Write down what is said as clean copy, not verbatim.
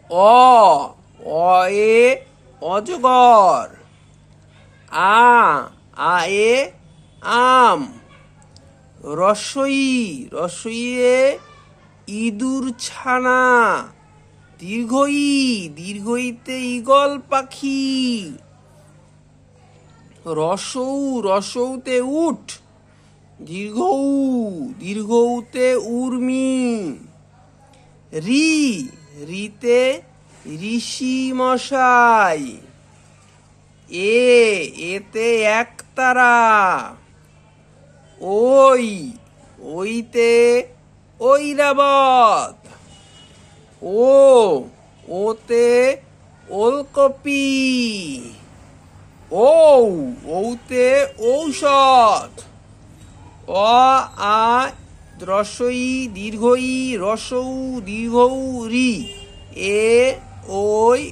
অ এ অজগর। আ এ আম। রসই এ ইঁদুর ছানা। দীর্ঘইতে ঈগল পাখি। রসৌতে উট। দীর্ঘউতে উর্মি। রিতে ঋষি মশাই। এতে একতারা। ওইতে ঐরাবত। ওতে ওলকপি। ঔতে ঔষধ। আ রসই দীর্ঘই রসৌ দীর্ঘৌ রি। ওই